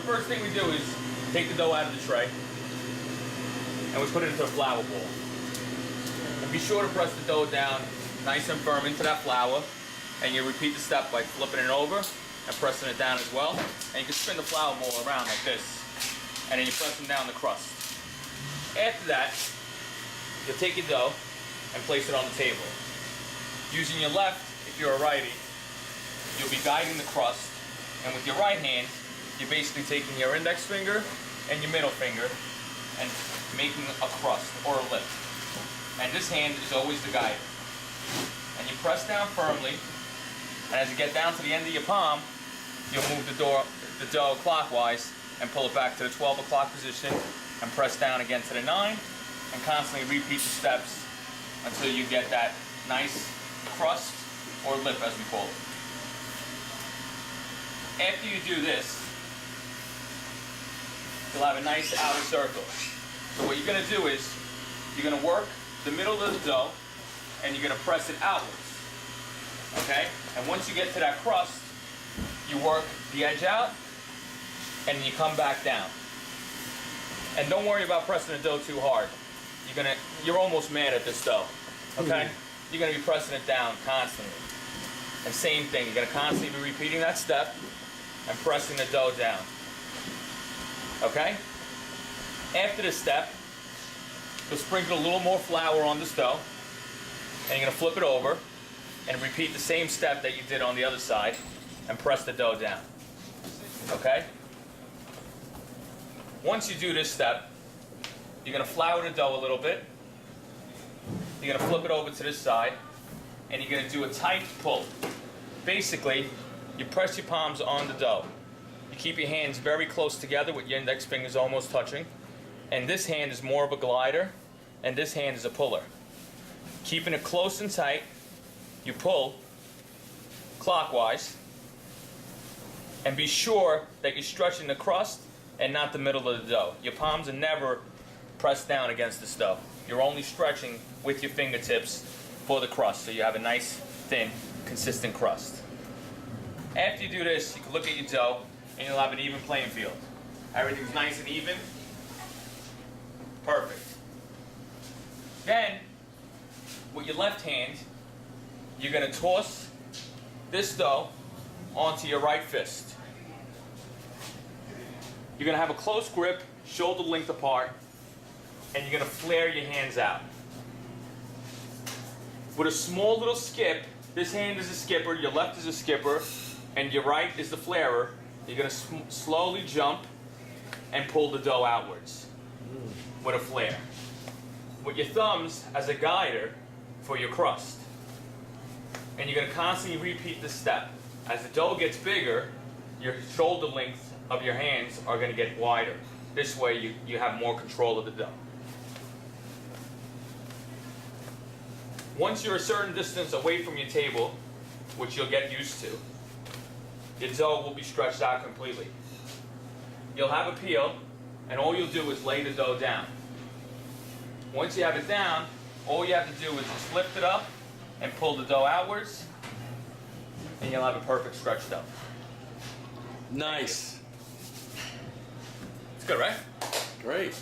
first thing we do is take the dough out of the tray and we put it into a flour ball. And be sure to press the dough down nice and firm into that flour, and you repeat the step by flipping it over and pressing it down as well. And you can spin the flour ball around like this, and then you're pressing down the crust. After that, you'll take your dough and place it on the table. Using your left, if you're a righty, you'll be guiding the crust, and with your right hand, you're basically taking your index finger and your middle finger and making a crust or a lip. And this hand is always the guide. And you press down firmly, and as you get down to the end of your palm, you'll move the dough clockwise and pull it back to the 12 o'clock position and press down again to the 9, and constantly repeat the steps until you get that nice crust or lip, as we call it. After you do this, you'll have a nice outer circle. So what you're going to do is, you're going to work the middle of the dough and you're going to press it outwards. Okay? And once you get to that crust, you work the edge out and you come back down. And don't worry about pressing the dough too hard. You're almost mad at this dough. Okay? You're going to be pressing it down constantly. And same thing, you're going to constantly be repeating that step and pressing the dough down. Okay? After this step, you'll sprinkle a little more flour on this dough, and you're going to flip it over and repeat the same step that you did on the other side and press the dough down. Okay? Once you do this step, you're going to flour the dough a little bit. You're going to flip it over to this side, and you're going to do a tight pull. Basically, you press your palms on the dough. You keep your hands very close together with your index fingers almost touching. And this hand is more of a glider, and this hand is a puller. Keeping it close and tight, you pull clockwise, and be sure that you're stretching the crust and not the middle of the dough. Your palms are never pressed down against this dough. You're only stretching with your fingertips for the crust, so you have a nice, thin, consistent crust. After you do this, you can look at your dough and you'll have an even playing field. Everything's nice and even. Perfect. Then, with your left hand, you're going to toss this dough onto your right fist. You're going to have a close grip, shoulder length apart, and you're going to flare your hands out. With a small little skip, this hand is a skipper, your left is a skipper, and your right is the flarer. You're going to slowly jump and pull the dough outwards with a flare. With your thumbs as a guider for your crust. And you're going to constantly repeat this step. As the dough gets bigger, your shoulder length of your hands are going to get wider. This way you have more control of the dough. Once you're a certain distance away from your table, which you'll get used to, your dough will be stretched out completely. You'll have a peel, and all you'll do is lay the dough down. Once you have it down, all you have to do is just lift it up and pull the dough outwards, and you'll have a perfect stretched dough. Nice. It's good, right? Great.